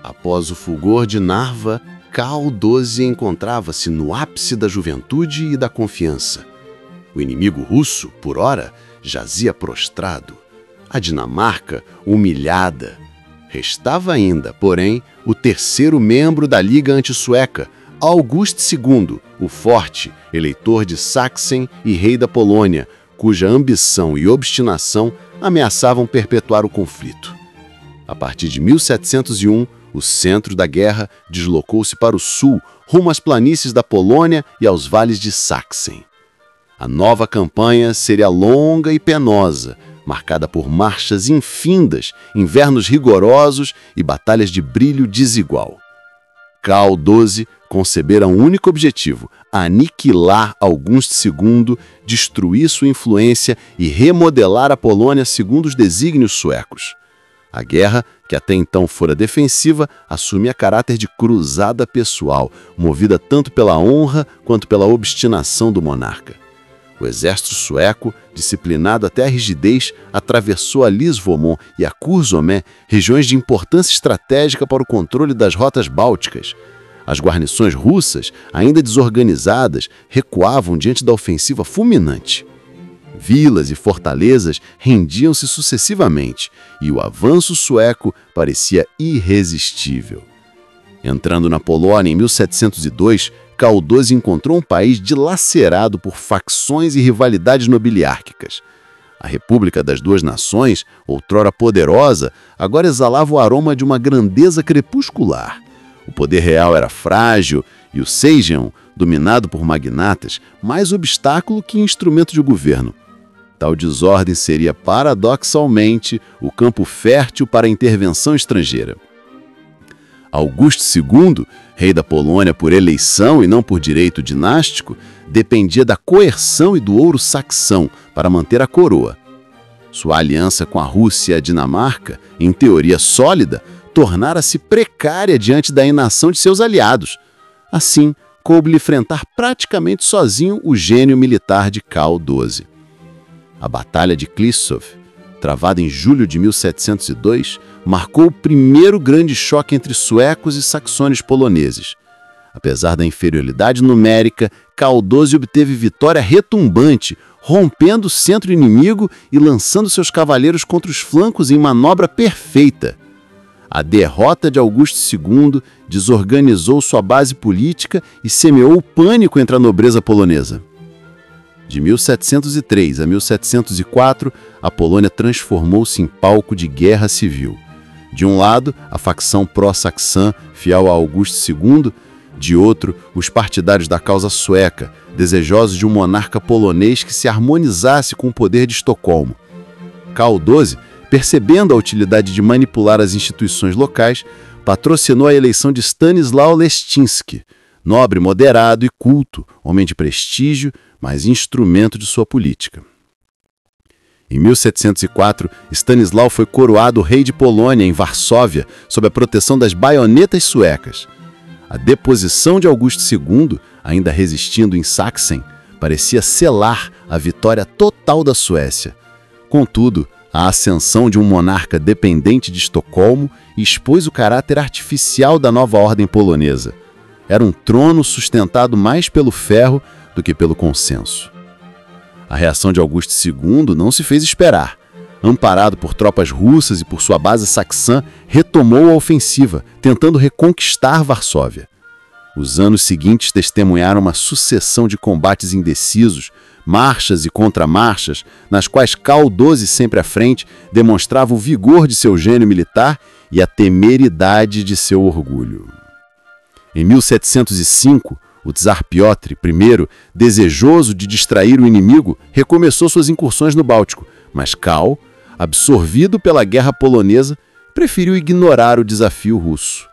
Após o fulgor de Narva, Karl XII encontrava-se no ápice da juventude e da confiança. O inimigo russo, por ora, jazia prostrado. A Dinamarca, humilhada. Restava ainda, porém, o terceiro membro da Liga Anti-Sueca, August II, o forte, eleitor de Sachsen e rei da Polônia, cuja ambição e obstinação ameaçavam perpetuar o conflito. A partir de 1701, o centro da guerra deslocou-se para o sul, rumo às planícies da Polônia e aos vales de Sachsen. A nova campanha seria longa e penosa, marcada por marchas infindas, invernos rigorosos e batalhas de brilho desigual. Karl XII concebera um único objetivo: aniquilar Augusto II, destruir sua influência e remodelar a Polônia segundo os desígnios suecos. A guerra, que até então fora defensiva, assumia caráter de cruzada pessoal, movida tanto pela honra quanto pela obstinação do monarca. O exército sueco, disciplinado até a rigidez, atravessou a Lysvomon e a Kurzome, regiões de importância estratégica para o controle das rotas bálticas. As guarnições russas, ainda desorganizadas, recuavam diante da ofensiva fulminante. Vilas e fortalezas rendiam-se sucessivamente, e o avanço sueco parecia irresistível. Entrando na Polônia em 1702, Karl XII encontrou um país dilacerado por facções e rivalidades nobiliárquicas. A República das Duas Nações, outrora poderosa, agora exalava o aroma de uma grandeza crepuscular. O poder real era frágil e o Sejm, dominado por magnatas, mais obstáculo que instrumento de governo. Tal desordem seria, paradoxalmente, o campo fértil para a intervenção estrangeira. Augusto II, rei da Polônia por eleição e não por direito dinástico, dependia da coerção e do ouro saxão para manter a coroa. Sua aliança com a Rússia e a Dinamarca, em teoria sólida, tornara-se precária diante da inação de seus aliados. Assim, coube-lhe enfrentar praticamente sozinho o gênio militar de Karl XII. A Batalha de Klisov, travada em julho de 1702, marcou o primeiro grande choque entre suecos e saxões poloneses. Apesar da inferioridade numérica, Karl XII obteve vitória retumbante, rompendo o centro inimigo e lançando seus cavaleiros contra os flancos em manobra perfeita. A derrota de Augusto II desorganizou sua base política e semeou o pânico entre a nobreza polonesa. De 1703 a 1704, a Polônia transformou-se em palco de guerra civil. De um lado, a facção pró-saxã, fiel a Augusto II, de outro, os partidários da causa sueca, desejosos de um monarca polonês que se harmonizasse com o poder de Estocolmo. Karl XII, percebendo a utilidade de manipular as instituições locais, patrocinou a eleição de Stanisław Leszczyński, nobre moderado e culto, homem de prestígio, mas instrumento de sua política. Em 1704, Stanisław foi coroado rei de Polônia em Varsóvia, sob a proteção das baionetas suecas. A deposição de Augusto II, ainda resistindo em Sachsen, parecia selar a vitória total da Suécia. Contudo, a ascensão de um monarca dependente de Estocolmo expôs o caráter artificial da nova ordem polonesa. Era um trono sustentado mais pelo ferro do que pelo consenso. A reação de Augusto II não se fez esperar. Amparado por tropas russas e por sua base saxã, retomou a ofensiva, tentando reconquistar Varsóvia. Os anos seguintes testemunharam uma sucessão de combates indecisos, marchas e contramarchas, nas quais Karl XII, sempre à frente, demonstrava o vigor de seu gênio militar e a temeridade de seu orgulho. Em 1705, o czar Piotr I, desejoso de distrair o inimigo, recomeçou suas incursões no Báltico, mas Karl, absorvido pela guerra polonesa, preferiu ignorar o desafio russo.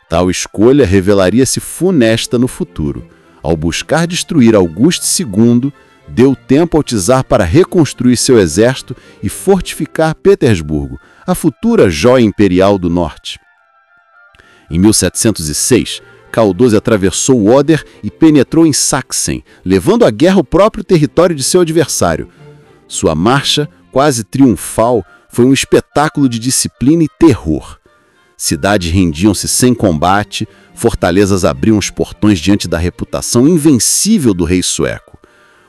Tal escolha revelaria-se funesta no futuro. Ao buscar destruir Augusto II, deu tempo ao czar para reconstruir seu exército e fortificar Petersburgo, a futura joia imperial do norte. Em 1706, Karl XII atravessou o Oder e penetrou em Sachsen, levando à guerra o próprio território de seu adversário. Sua marcha, quase triunfal, foi um espetáculo de disciplina e terror. Cidades rendiam-se sem combate, fortalezas abriam os portões diante da reputação invencível do rei sueco.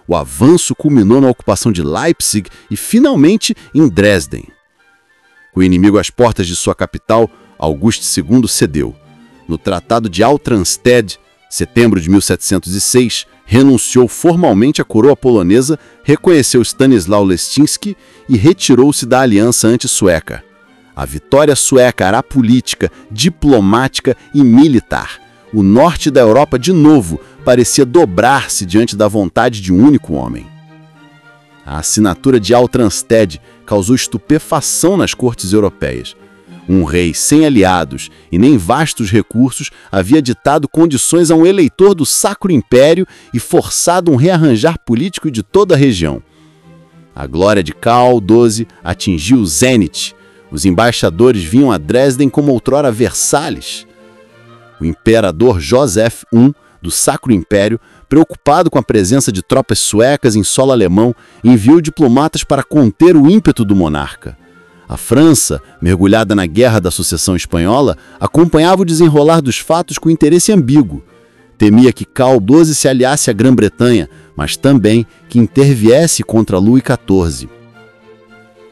O avanço culminou na ocupação de Leipzig e, finalmente, em Dresden. Com o inimigo às portas de sua capital, Augusto II cedeu. No Tratado de Altrandstedt, setembro de 1706, renunciou formalmente à coroa polonesa, reconheceu Stanisław Leszczyński e retirou-se da aliança anti-sueca. A vitória sueca era política, diplomática e militar. O norte da Europa, de novo, parecia dobrar-se diante da vontade de um único homem. A assinatura de Altrandstedt causou estupefação nas cortes europeias. Um rei sem aliados e nem vastos recursos havia ditado condições a um eleitor do Sacro Império e forçado um rearranjar político de toda a região. A glória de Karl XII atingiu o zênite. Os embaixadores vinham a Dresden como outrora Versalhes. O imperador Joseph I, do Sacro Império, preocupado com a presença de tropas suecas em solo alemão, enviou diplomatas para conter o ímpeto do monarca. A França, mergulhada na Guerra da Sucessão Espanhola, acompanhava o desenrolar dos fatos com interesse ambíguo. Temia que Karl XII se aliasse à Grã-Bretanha, mas também que interviesse contra Luís XIV.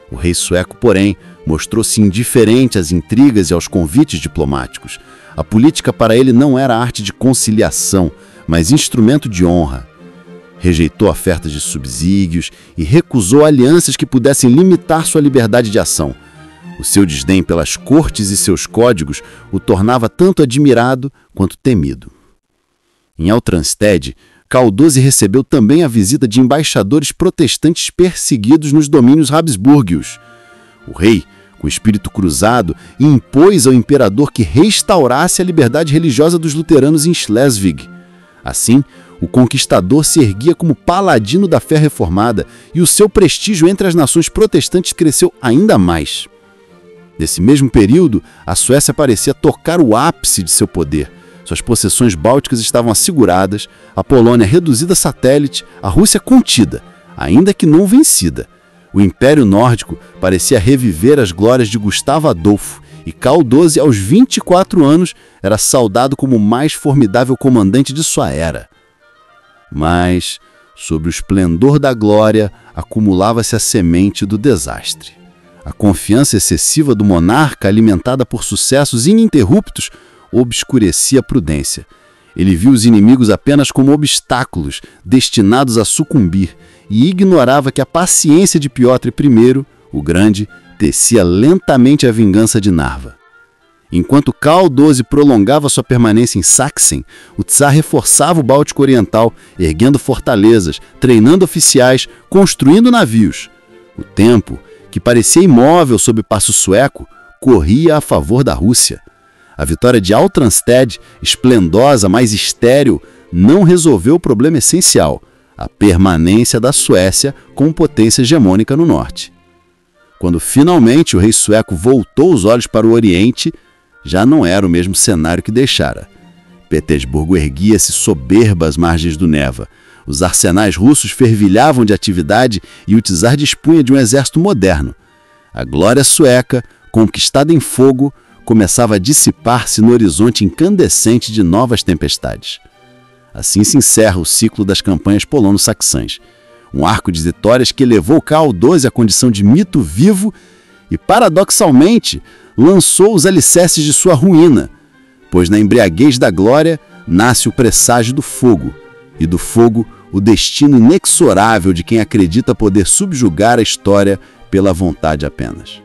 O rei sueco, porém, mostrou-se indiferente às intrigas e aos convites diplomáticos. A política para ele não era arte de conciliação, mas instrumento de honra. Rejeitou ofertas de subsídios e recusou alianças que pudessem limitar sua liberdade de ação. O seu desdém pelas cortes e seus códigos o tornava tanto admirado quanto temido. Em Altrandstedt, Karl XII recebeu também a visita de embaixadores protestantes perseguidos nos domínios habsbúrgios. O rei, com espírito cruzado, impôs ao imperador que restaurasse a liberdade religiosa dos luteranos em Schleswig. Assim, o conquistador se erguia como paladino da fé reformada e o seu prestígio entre as nações protestantes cresceu ainda mais. Nesse mesmo período, a Suécia parecia tocar o ápice de seu poder. Suas possessões bálticas estavam asseguradas, a Polônia reduzida a satélite, a Rússia contida, ainda que não vencida. O Império Nórdico parecia reviver as glórias de Gustavo Adolfo, e Karl XII, aos 24 anos, era saudado como o mais formidável comandante de sua era. Mas, sob o esplendor da glória, acumulava-se a semente do desastre. A confiança excessiva do monarca, alimentada por sucessos ininterruptos, obscurecia a prudência. Ele viu os inimigos apenas como obstáculos, destinados a sucumbir, e ignorava que a paciência de Piotr I, o Grande, tecia lentamente a vingança de Narva. Enquanto Karl XII prolongava sua permanência em Sachsen, o czar reforçava o Báltico Oriental, erguendo fortalezas, treinando oficiais, construindo navios. O tempo, que parecia imóvel sob o passo sueco, corria a favor da Rússia. A vitória de Altrandstedt, esplendosa, mas estéril, não resolveu o problema essencial, a permanência da Suécia como potência hegemônica no norte. Quando finalmente o rei sueco voltou os olhos para o Oriente, já não era o mesmo cenário que deixara. Petersburgo erguia-se soberba às margens do Neva. Os arsenais russos fervilhavam de atividade e o czar dispunha de um exército moderno. A glória sueca, conquistada em fogo, começava a dissipar-se no horizonte incandescente de novas tempestades. Assim se encerra o ciclo das campanhas polono-saxãs. Um arco de vitórias que elevou Karl XII à condição de mito vivo e, paradoxalmente, lançou os alicerces de sua ruína, pois na embriaguez da glória nasce o presságio do fogo, e do fogo o destino inexorável de quem acredita poder subjugar a história pela vontade apenas.